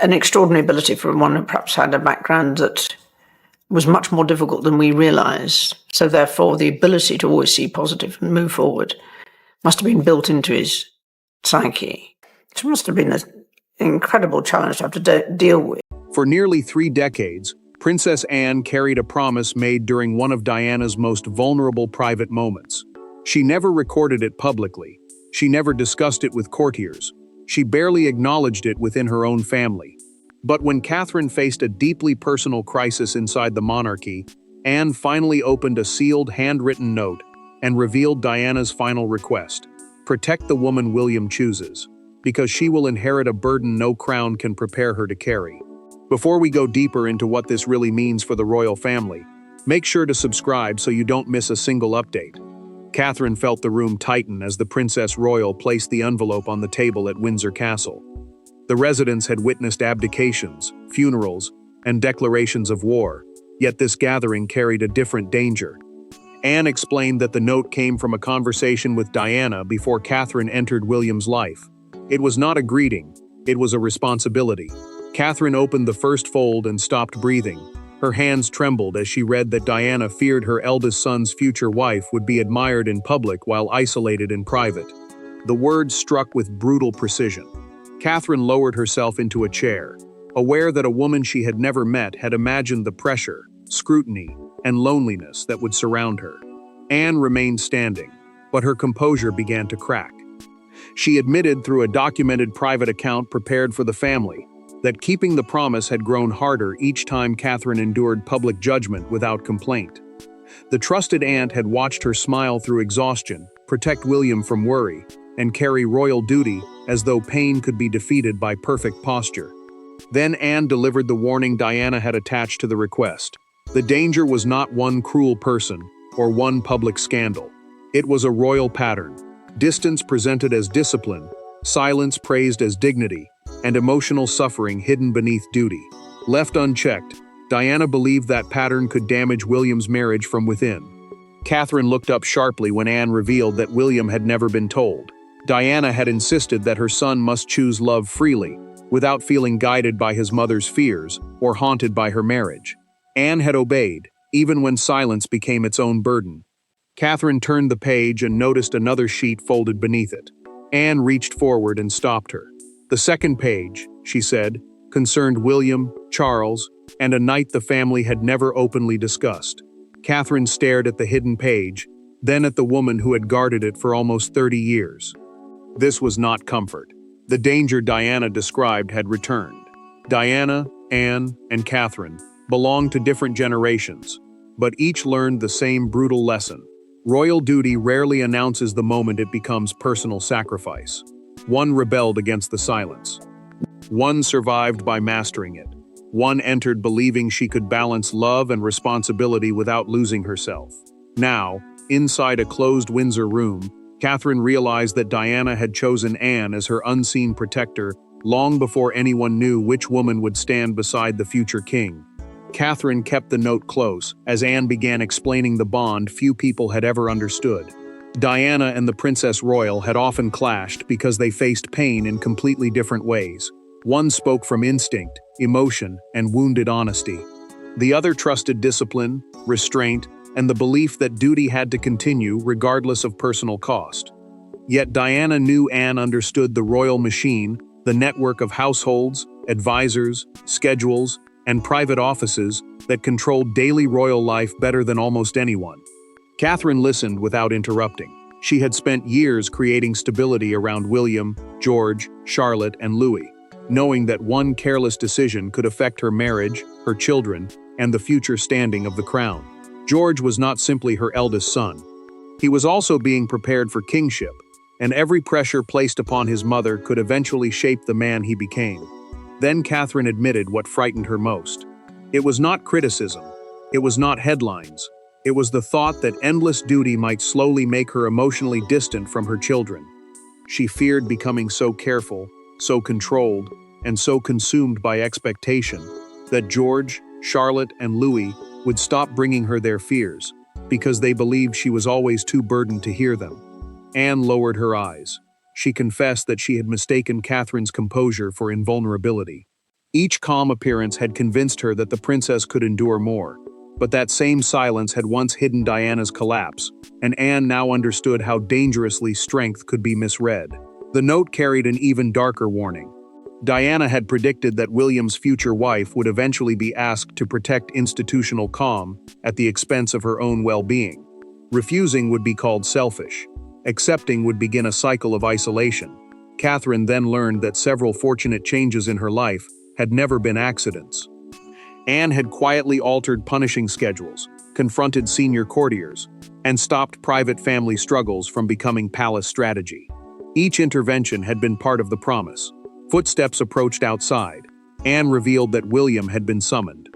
an extraordinary ability for one who perhaps had a background that was much more difficult than we realised. So therefore, the ability to always see positive and move forward must have been built into his psyche. It must have been an incredible challenge to have to deal with. For nearly 3 decades, Princess Anne carried a promise made during one of Diana's most vulnerable private moments. She never recorded it publicly. She never discussed it with courtiers. She barely acknowledged it within her own family. But when Catherine faced a deeply personal crisis inside the monarchy, Anne finally opened a sealed, handwritten note and revealed Diana's final request: protect the woman William chooses, because she will inherit a burden no crown can prepare her to carry. Before we go deeper into what this really means for the royal family, make sure to subscribe so you don't miss a single update. Catherine felt the room tighten as the Princess Royal placed the envelope on the table at Windsor Castle. The residents had witnessed abdications, funerals, and declarations of war, yet this gathering carried a different danger. Anne explained that the note came from a conversation with Diana before Catherine entered William's life. It was not a greeting, it was a responsibility. Catherine opened the first fold and stopped breathing. Her hands trembled as she read that Diana feared her eldest son's future wife would be admired in public while isolated in private. The words struck with brutal precision. Catherine lowered herself into a chair, aware that a woman she had never met had imagined the pressure, scrutiny, and loneliness that would surround her. Anne remained standing, but her composure began to crack. She admitted through a documented private account prepared for the family that keeping the promise had grown harder each time Catherine endured public judgment without complaint. The trusted aunt had watched her smile through exhaustion, protect William from worry, and carry royal duty as though pain could be defeated by perfect posture. Then Anne delivered the warning Diana had attached to the request. The danger was not one cruel person or one public scandal. It was a royal pattern: distance presented as discipline, silence praised as dignity, and emotional suffering hidden beneath duty. Left unchecked, Diana believed that pattern could damage William's marriage from within. Catherine looked up sharply when Anne revealed that William had never been told. Diana had insisted that her son must choose love freely, without feeling guided by his mother's fears or haunted by her marriage. Anne had obeyed, even when silence became its own burden. Catherine turned the page and noticed another sheet folded beneath it. Anne reached forward and stopped her. The second page, she said, concerned William, Charles, and a night the family had never openly discussed. Catherine stared at the hidden page, then at the woman who had guarded it for almost 30 years. This was not comfort. The danger Diana described had returned. Diana, Anne, and Catherine belonged to different generations, but each learned the same brutal lesson. Royal duty rarely announces the moment it becomes personal sacrifice. One rebelled against the silence. One survived by mastering it. One entered believing she could balance love and responsibility without losing herself. Now, inside a closed Windsor room, Catherine realized that Diana had chosen Anne as her unseen protector long before anyone knew which woman would stand beside the future king. Catherine kept the note close as Anne began explaining the bond few people had ever understood. Diana and the Princess Royal had often clashed because they faced pain in completely different ways. One spoke from instinct, emotion, and wounded honesty. The other trusted discipline, restraint, and the belief that duty had to continue regardless of personal cost. Yet Diana knew Anne understood the royal machine, the network of households, advisors, schedules, and private offices that controlled daily royal life better than almost anyone. Catherine listened without interrupting. She had spent years creating stability around William, George, Charlotte, and Louis, knowing that one careless decision could affect her marriage, her children, and the future standing of the crown. George was not simply her eldest son. He was also being prepared for kingship, and every pressure placed upon his mother could eventually shape the man he became. Then Catherine admitted what frightened her most. It was not criticism. It was not headlines. It was the thought that endless duty might slowly make her emotionally distant from her children. She feared becoming so careful, so controlled, and so consumed by expectation that George, Charlotte, and Louis would stop bringing her their fears because they believed she was always too burdened to hear them. Anne lowered her eyes. She confessed that she had mistaken Catherine's composure for invulnerability. Each calm appearance had convinced her that the princess could endure more. But that same silence had once hidden Diana's collapse, and Anne now understood how dangerously strength could be misread. The note carried an even darker warning. Diana had predicted that William's future wife would eventually be asked to protect institutional calm at the expense of her own well-being. Refusing would be called selfish. Accepting would begin a cycle of isolation. Catherine then learned that several fortunate changes in her life had never been accidents. Anne had quietly altered punishing schedules, confronted senior courtiers, and stopped private family struggles from becoming palace strategy. Each intervention had been part of the promise. Footsteps approached outside. Anne revealed that William had been summoned.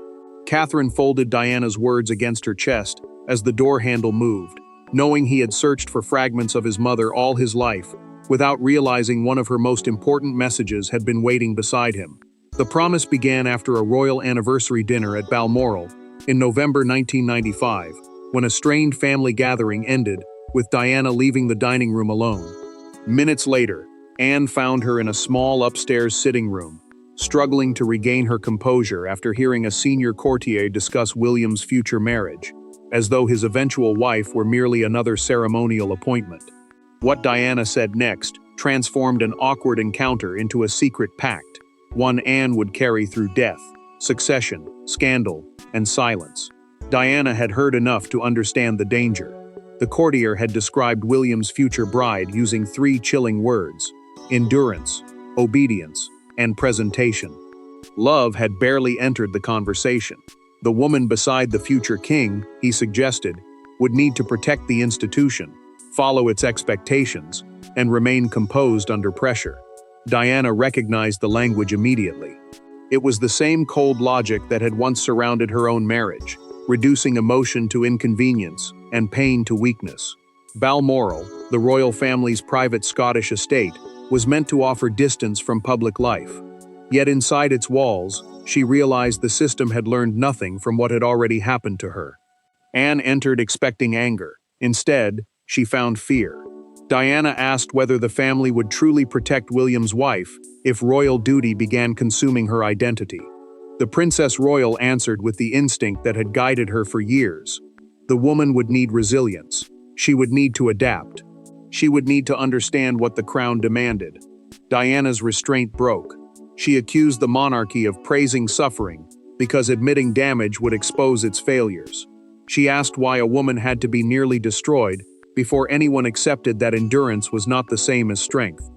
Catherine folded Diana's words against her chest as the door handle moved, knowing he had searched for fragments of his mother all his life, without realizing one of her most important messages had been waiting beside him. The promise began after a royal anniversary dinner at Balmoral in November 1995, when a strained family gathering ended with Diana leaving the dining room alone. Minutes later, Anne found her in a small upstairs sitting room, struggling to regain her composure after hearing a senior courtier discuss William's future marriage, as though his eventual wife were merely another ceremonial appointment. What Diana said next transformed an awkward encounter into a secret pact, one Anne would carry through death, succession, scandal, and silence. Diana had heard enough to understand the danger. The courtier had described William's future bride using 3 chilling words: endurance, obedience, and presentation. Love had barely entered the conversation. The woman beside the future king, he suggested, would need to protect the institution, follow its expectations, and remain composed under pressure. Diana recognized the language immediately. It was the same cold logic that had once surrounded her own marriage, reducing emotion to inconvenience and pain to weakness. Balmoral, the royal family's private Scottish estate, was meant to offer distance from public life. Yet inside its walls, she realized the system had learned nothing from what had already happened to her. Anne entered expecting anger. Instead, she found fear. Diana asked whether the family would truly protect William's wife if royal duty began consuming her identity. The Princess Royal answered with the instinct that had guided her for years. The woman would need resilience. She would need to adapt. She would need to understand what the crown demanded. Diana's restraint broke. She accused the monarchy of praising suffering because admitting damage would expose its failures. She asked why a woman had to be nearly destroyed before anyone accepted that endurance was not the same as strength.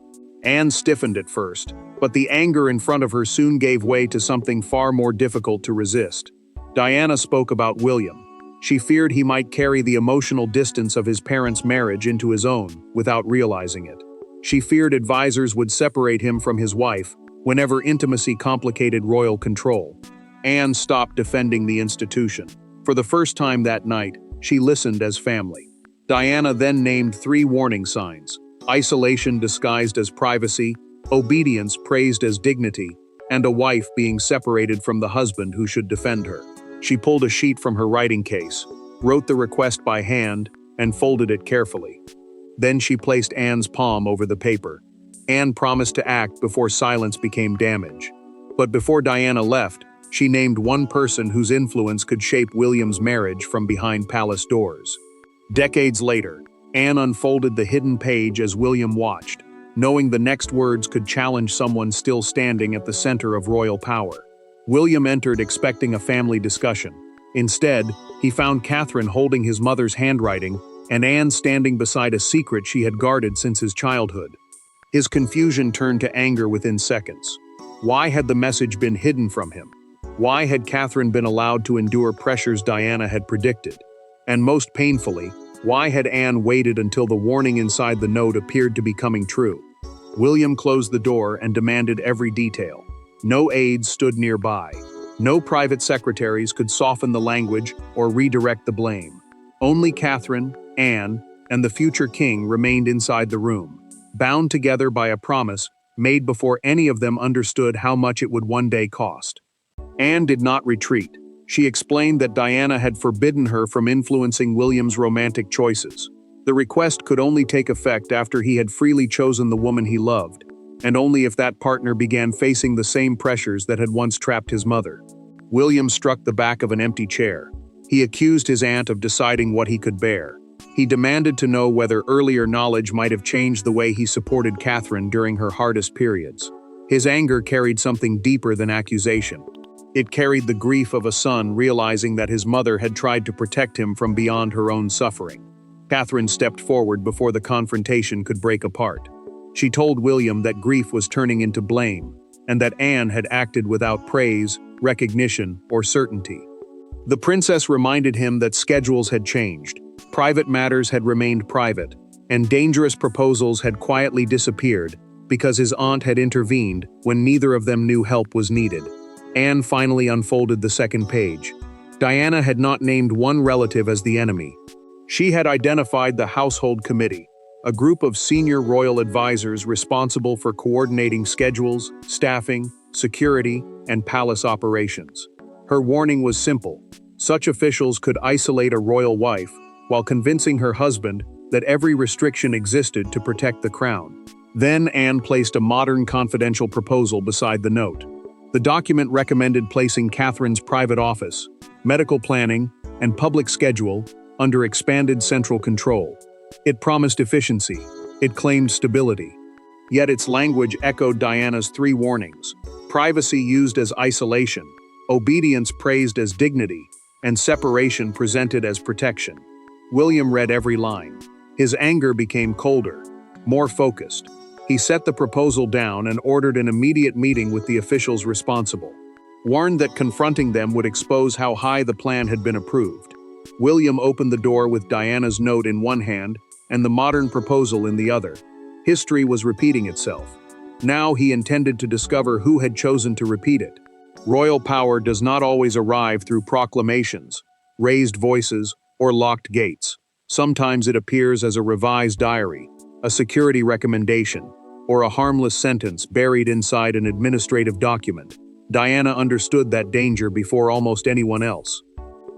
Anne stiffened at first, but the anger in front of her soon gave way to something far more difficult to resist. Diana spoke about William. She feared he might carry the emotional distance of his parents' marriage into his own without realizing it. She feared advisors would separate him from his wife whenever intimacy complicated royal control. Anne stopped defending the institution. For the first time that night, she listened as family. Diana then named 3 warning signs: isolation disguised as privacy, obedience praised as dignity, and a wife being separated from the husband who should defend her. She pulled a sheet from her writing case, wrote the request by hand, and folded it carefully. Then she placed Anne's palm over the paper. Anne promised to act before silence became damage. But before Diana left, she named one person whose influence could shape William's marriage from behind palace doors. Decades later, Anne unfolded the hidden page as William watched, knowing the next words could challenge someone still standing at the center of royal power. William entered expecting a family discussion. Instead, he found Catherine holding his mother's handwriting and Anne standing beside a secret she had guarded since his childhood. His confusion turned to anger within seconds. Why had the message been hidden from him? Why had Catherine been allowed to endure pressures Diana had predicted? And most painfully, why had Anne waited until the warning inside the note appeared to be coming true? William closed the door and demanded every detail. No aides stood nearby. No private secretaries could soften the language or redirect the blame. Only Catherine, Anne, and the future king remained inside the room, bound together by a promise made before any of them understood how much it would one day cost. Anne did not retreat. She explained that Diana had forbidden her from influencing William's romantic choices. The request could only take effect after he had freely chosen the woman he loved. and only if that partner began facing the same pressures that had once trapped his mother. William struck the back of an empty chair. He accused his aunt of deciding what he could bear. He demanded to know whether earlier knowledge might have changed the way he supported Catherine during her hardest periods. His anger carried something deeper than accusation. It carried the grief of a son realizing that his mother had tried to protect him from beyond her own suffering. Catherine stepped forward before the confrontation could break apart. She told William that grief was turning into blame, and that Anne had acted without praise, recognition, or certainty. The princess reminded him that schedules had changed, private matters had remained private, and dangerous proposals had quietly disappeared because his aunt had intervened when neither of them knew help was needed. Anne finally unfolded the second page. Diana had not named one relative as the enemy. She had identified the Household Committee, a group of senior royal advisors responsible for coordinating schedules, staffing, security, and palace operations. Her warning was simple. Such officials could isolate a royal wife while convincing her husband that every restriction existed to protect the crown. Then Anne placed a modern confidential proposal beside the note. The document recommended placing Catherine's private office, medical planning, and public schedule under expanded central control. It promised efficiency. It claimed stability. Yet its language echoed Diana's three warnings: privacy used as isolation, obedience praised as dignity, and separation presented as protection. William read every line. His anger became colder, more focused. He set the proposal down and ordered an immediate meeting with the officials responsible. Warned that confronting them would expose how high the plan had been approved, William opened the door with Diana's note in one hand and the modern proposal in the other. History was repeating itself. Now he intended to discover who had chosen to repeat it. Royal power does not always arrive through proclamations, raised voices, or locked gates. Sometimes it appears as a revised diary, a security recommendation, or a harmless sentence buried inside an administrative document. Diana understood that danger before almost anyone else.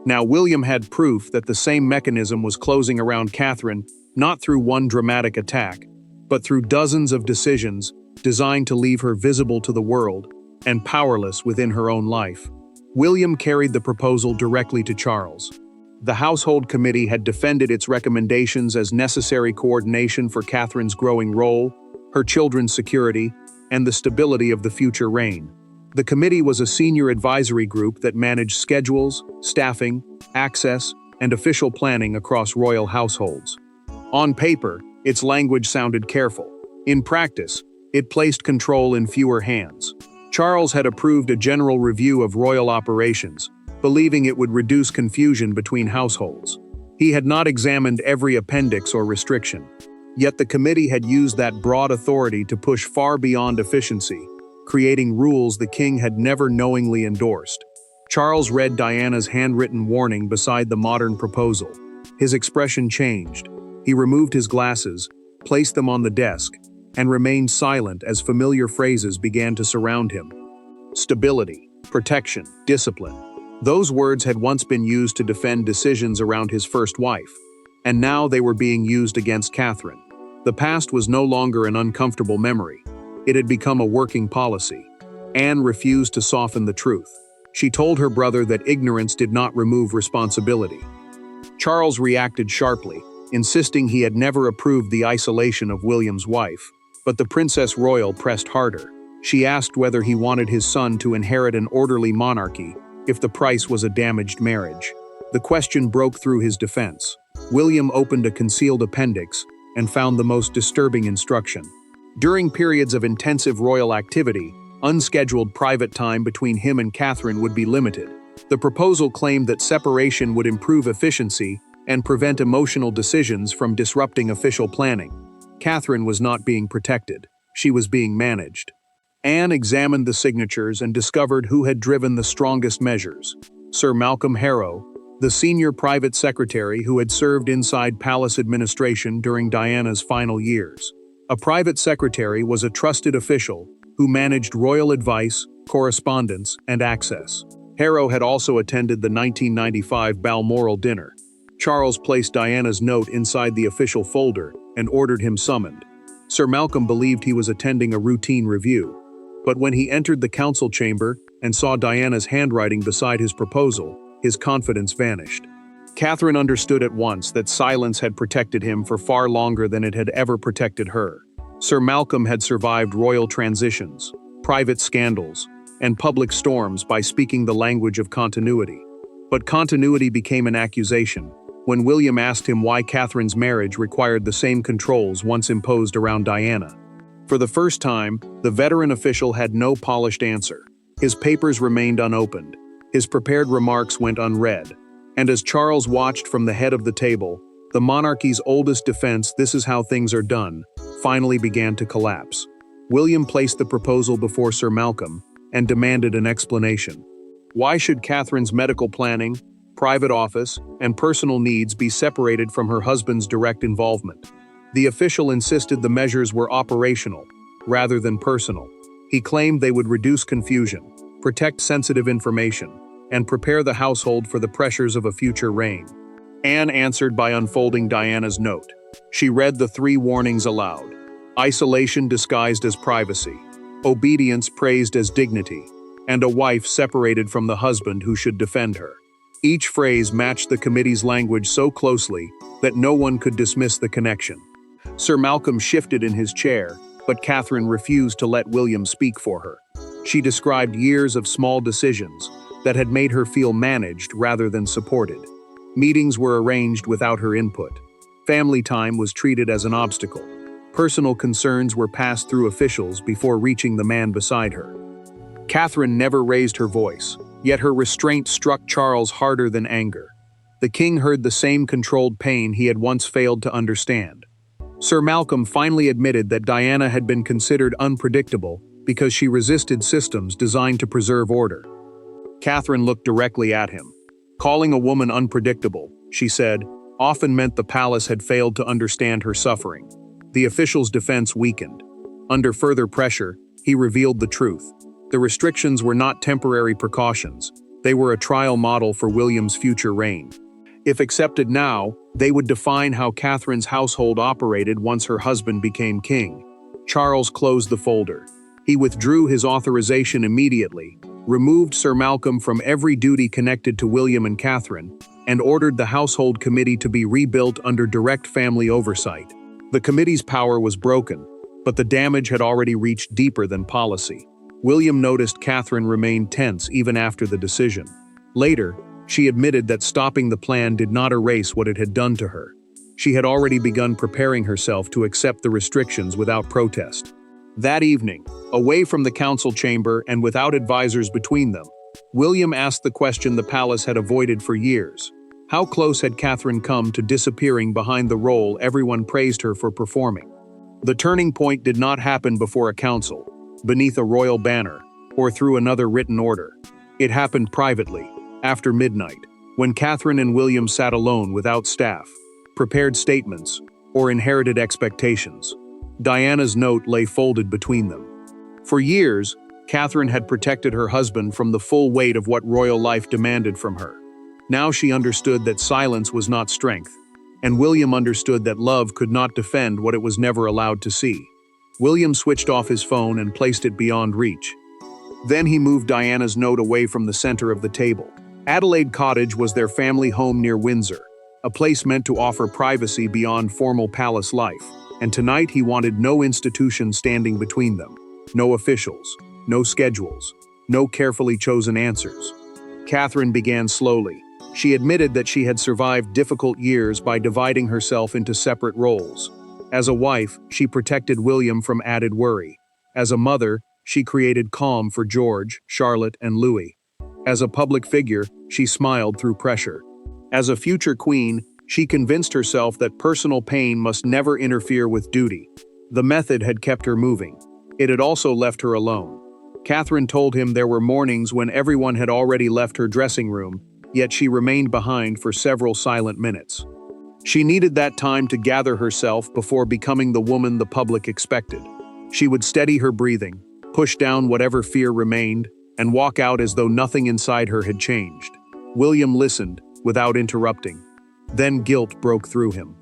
Now William had proof that the same mechanism was closing around Catherine, not through one dramatic attack, but through dozens of decisions designed to leave her visible to the world and powerless within her own life. William carried the proposal directly to Charles. The Household Committee had defended its recommendations as necessary coordination for Catherine's growing role, her children's security, and the stability of the future reign. The committee was a senior advisory group that managed schedules, staffing, access, and official planning across royal households. On paper, its language sounded careful. In practice, it placed control in fewer hands. Charles had approved a general review of royal operations, believing it would reduce confusion between households. He had not examined every appendix or restriction. Yet the committee had used that broad authority to push far beyond efficiency, creating rules the king had never knowingly endorsed. Charles read Diana's handwritten warning beside the modern proposal. His expression changed. He removed his glasses, placed them on the desk, and remained silent as familiar phrases began to surround him. Stability, protection, discipline. Those words had once been used to defend decisions around his first wife, and now they were being used against Catherine. The past was no longer an uncomfortable memory. It had become a working policy. Anne refused to soften the truth. She told her brother that ignorance did not remove responsibility. Charles reacted sharply, insisting he had never approved the isolation of William's wife. But the Princess Royal pressed harder. She asked whether he wanted his son to inherit an orderly monarchy if the price was a damaged marriage. The question broke through his defense. William opened a concealed appendix and found the most disturbing instruction. During periods of intensive royal activity, unscheduled private time between him and Catherine would be limited. The proposal claimed that separation would improve efficiency and prevent emotional decisions from disrupting official planning. Catherine was not being protected. She was being managed. Anne examined the signatures and discovered who had driven the strongest measures. Sir Malcolm Harrow, the senior private secretary who had served inside palace administration during Diana's final years. A private secretary was a trusted official who managed royal advice, correspondence, and access. Harrow had also attended the 1995 Balmoral dinner. Charles placed Diana's note inside the official folder and ordered him summoned. Sir Malcolm believed he was attending a routine review. But when he entered the council chamber and saw Diana's handwriting beside his proposal, his confidence vanished. Catherine understood at once that silence had protected him for far longer than it had ever protected her. Sir Malcolm had survived royal transitions, private scandals, and public storms by speaking the language of continuity. But continuity became an accusation when William asked him why Catherine's marriage required the same controls once imposed around Diana. For the first time, the veteran official had no polished answer. His papers remained unopened. His prepared remarks went unread. And as Charles watched from the head of the table, the monarchy's oldest defense, "This is how things are done," finally began to collapse. William placed the proposal before Sir Malcolm and demanded an explanation. Why should Catherine's medical planning, private office, and personal needs be separated from her husband's direct involvement? The official insisted the measures were operational, rather than personal. He claimed they would reduce confusion, protect sensitive information, and prepare the household for the pressures of a future reign. Anne answered by unfolding Diana's note. She read the 3 warnings aloud: isolation disguised as privacy, obedience praised as dignity, and a wife separated from the husband who should defend her. Each phrase matched the committee's language so closely that no one could dismiss the connection. Sir Malcolm shifted in his chair, but Catherine refused to let William speak for her. She described years of small decisions that had made her feel managed rather than supported. Meetings were arranged without her input. Family time was treated as an obstacle. Personal concerns were passed through officials before reaching the man beside her. Catherine never raised her voice, yet her restraint struck Charles harder than anger. The king heard the same controlled pain he had once failed to understand. Sir Malcolm finally admitted that Diana had been considered unpredictable because she resisted systems designed to preserve order. Catherine looked directly at him. Calling a woman unpredictable, she said, often meant the palace had failed to understand her suffering. The official's defense weakened. Under further pressure, he revealed the truth. The restrictions were not temporary precautions. They were a trial model for William's future reign. If accepted now, they would define how Catherine's household operated once her husband became king. Charles closed the folder. He withdrew his authorization immediately, removed Sir Malcolm from every duty connected to William and Catherine, and ordered the household committee to be rebuilt under direct family oversight. The committee's power was broken, but the damage had already reached deeper than policy. William noticed Catherine remained tense even after the decision. Later, she admitted that stopping the plan did not erase what it had done to her. She had already begun preparing herself to accept the restrictions without protest. That evening, away from the council chamber and without advisors between them, William asked the question the palace had avoided for years. How close had Catherine come to disappearing behind the role everyone praised her for performing? The turning point did not happen before a council, beneath a royal banner, or through another written order. It happened privately, after midnight, when Catherine and William sat alone without staff, prepared statements, or inherited expectations. Diana's note lay folded between them. For years, Catherine had protected her husband from the full weight of what royal life demanded from her. Now she understood that silence was not strength, and William understood that love could not defend what it was never allowed to see. William switched off his phone and placed it beyond reach. Then he moved Diana's note away from the center of the table. Adelaide Cottage was their family home near Windsor, a place meant to offer privacy beyond formal palace life, and tonight he wanted no institution standing between them. No officials, no schedules, no carefully chosen answers. Catherine began slowly. She admitted that she had survived difficult years by dividing herself into separate roles. As a wife, she protected William from added worry. As a mother, she created calm for George, Charlotte, and Louis. As a public figure, she smiled through pressure. As a future queen, she convinced herself that personal pain must never interfere with duty. The method had kept her moving. It had also left her alone. Catherine told him there were mornings when everyone had already left her dressing room, yet she remained behind for several silent minutes. She needed that time to gather herself before becoming the woman the public expected. She would steady her breathing, push down whatever fear remained, and walk out as though nothing inside her had changed. William listened, without interrupting. Then guilt broke through him.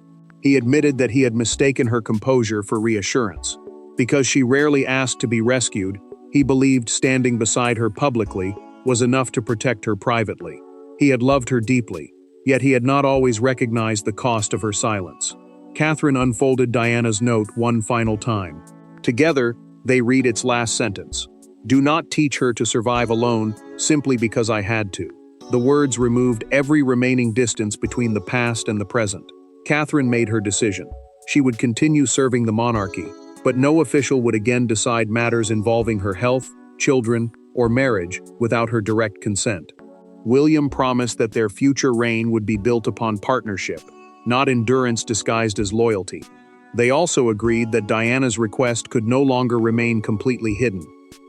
He admitted that he had mistaken her composure for reassurance. Because she rarely asked to be rescued, he believed standing beside her publicly was enough to protect her privately. He had loved her deeply, yet he had not always recognized the cost of her silence. Catherine unfolded Diana's note one final time. Together, they read its last sentence. "Do not teach her to survive alone simply because I had to." The words removed every remaining distance between the past and the present. Catherine made her decision. She would continue serving the monarchy, but no official would again decide matters involving her health, children, or marriage without her direct consent. William promised that their future reign would be built upon partnership, not endurance disguised as loyalty. They also agreed that Diana's request could no longer remain completely hidden.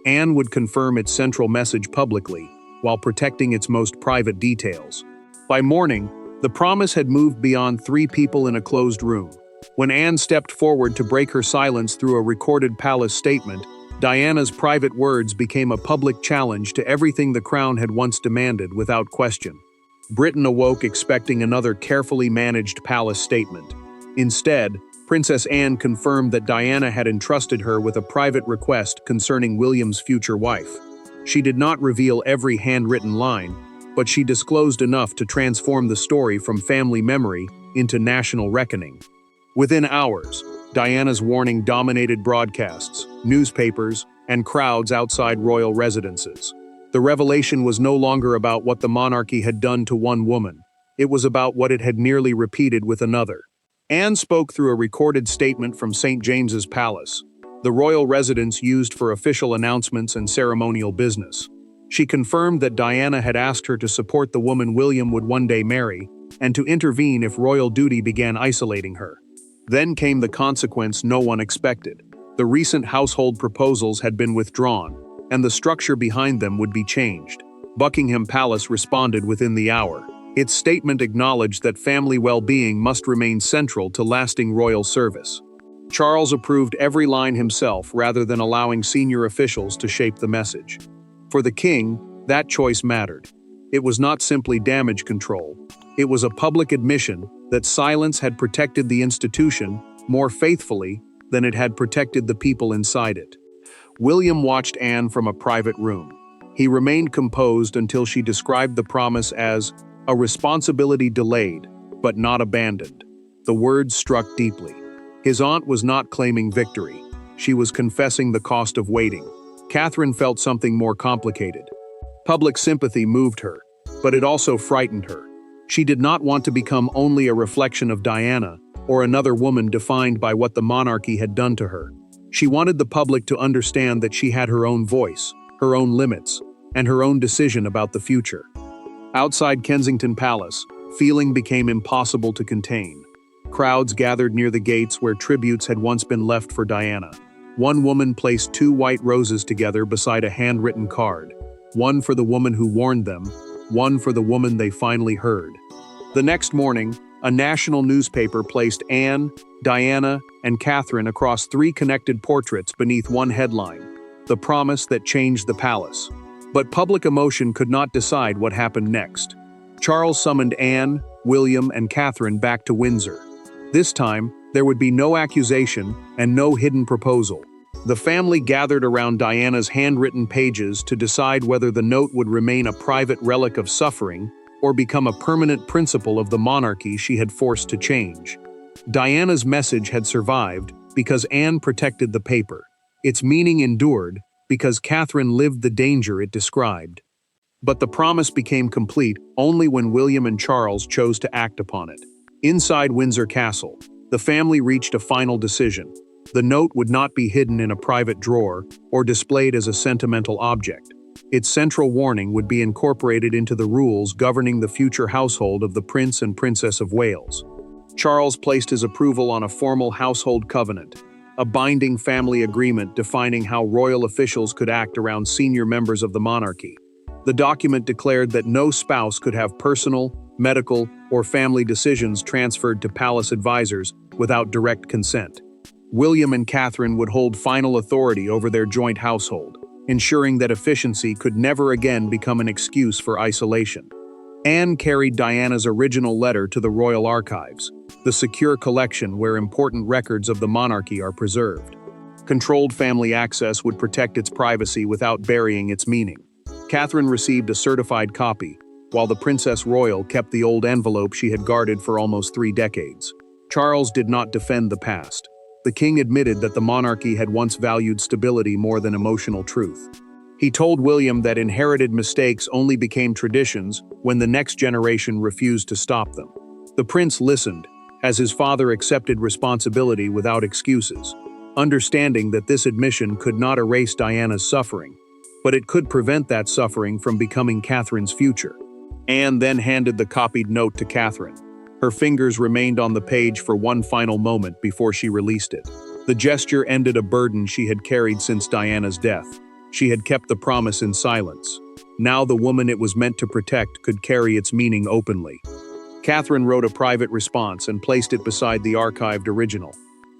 Anne would confirm its central message publicly, while protecting its most private details. By morning, the promise had moved beyond 3 people in a closed room. When Anne stepped forward to break her silence through a recorded palace statement, Diana's private words became a public challenge to everything the crown had once demanded without question. Britain awoke expecting another carefully managed palace statement. Instead, Princess Anne confirmed that Diana had entrusted her with a private request concerning William's future wife. She did not reveal every handwritten line, but she disclosed enough to transform the story from family memory into national reckoning. Within hours, Diana's warning dominated broadcasts, newspapers, and crowds outside royal residences. The revelation was no longer about what the monarchy had done to one woman. It was about what it had nearly repeated with another. Anne spoke through a recorded statement from St. James's Palace, the royal residence used for official announcements and ceremonial business. She confirmed that Diana had asked her to support the woman William would one day marry, and to intervene if royal duty began isolating her. Then came the consequence no one expected. The recent household proposals had been withdrawn, and the structure behind them would be changed. Buckingham Palace responded within the hour. Its statement acknowledged that family well-being must remain central to lasting royal service. Charles approved every line himself rather than allowing senior officials to shape the message. For the king, that choice mattered. It was not simply damage control. It was a public admission that silence had protected the institution more faithfully than it had protected the people inside it. William watched Anne from a private room. He remained composed until she described the promise as a responsibility delayed, but not abandoned. The words struck deeply. His aunt was not claiming victory. She was confessing the cost of waiting. Catherine felt something more complicated. Public sympathy moved her, but it also frightened her. She did not want to become only a reflection of Diana, or another woman defined by what the monarchy had done to her. She wanted the public to understand that she had her own voice, her own limits, and her own decision about the future. Outside Kensington Palace, feeling became impossible to contain. Crowds gathered near the gates where tributes had once been left for Diana. One woman placed 2 white roses together beside a handwritten card, one for the woman who warned them, one for the woman they finally heard. The next morning, a national newspaper placed Anne, Diana, and Catherine across 3 connected portraits beneath one headline, "The Promise That Changed the Palace." But public emotion could not decide what happened next. Charles summoned Anne, William, and Catherine back to Windsor. This time, there would be no accusation and no hidden proposal. The family gathered around Diana's handwritten pages to decide whether the note would remain a private relic of suffering or become a permanent principle of the monarchy she had forced to change. Diana's message had survived because Anne protected the paper. Its meaning endured because Catherine lived the danger it described. But the promise became complete only when William and Charles chose to act upon it. Inside Windsor Castle, the family reached a final decision. The note would not be hidden in a private drawer or displayed as a sentimental object. Its central warning would be incorporated into the rules governing the future household of the Prince and Princess of Wales. Charles placed his approval on a formal household covenant, a binding family agreement defining how royal officials could act around senior members of the monarchy. The document declared that no spouse could have personal, medical, or family decisions transferred to palace advisors without direct consent. William and Catherine would hold final authority over their joint household, ensuring that efficiency could never again become an excuse for isolation. Anne carried Diana's original letter to the royal archives, the secure collection where important records of the monarchy are preserved. Controlled family access would protect its privacy without burying its meaning. Catherine received a certified copy, while the Princess Royal kept the old envelope she had guarded for almost 3 decades. Charles did not defend the past. The king admitted that the monarchy had once valued stability more than emotional truth. He told William that inherited mistakes only became traditions when the next generation refused to stop them. The prince listened, as his father accepted responsibility without excuses, understanding that this admission could not erase Diana's suffering, but it could prevent that suffering from becoming Catherine's future. Anne then handed the copied note to Catherine. Her fingers remained on the page for one final moment before she released it. The gesture ended a burden she had carried since Diana's death. She had kept the promise in silence. Now the woman it was meant to protect could carry its meaning openly. Catherine wrote a private response and placed it beside the archived original.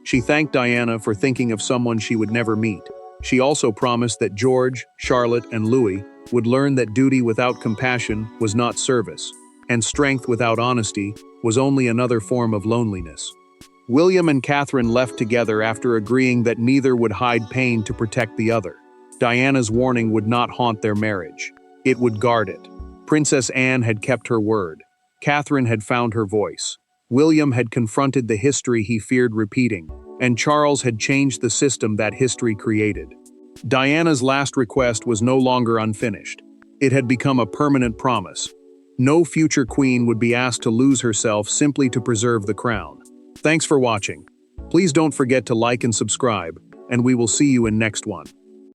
She thanked Diana for thinking of someone she would never meet. She also promised that George, Charlotte, and Louis would learn that duty without compassion was not service, and strength without honesty was only another form of loneliness. William and Catherine left together after agreeing that neither would hide pain to protect the other. Diana's warning would not haunt their marriage. It would guard it. Princess Anne had kept her word. Catherine had found her voice. William had confronted the history he feared repeating, and Charles had changed the system that history created. Diana's last request was no longer unfinished. It had become a permanent promise. No future queen would be asked to lose herself simply to preserve the crown. Thanks for watching. Please don't forget to like and subscribe, and we will see you in next one.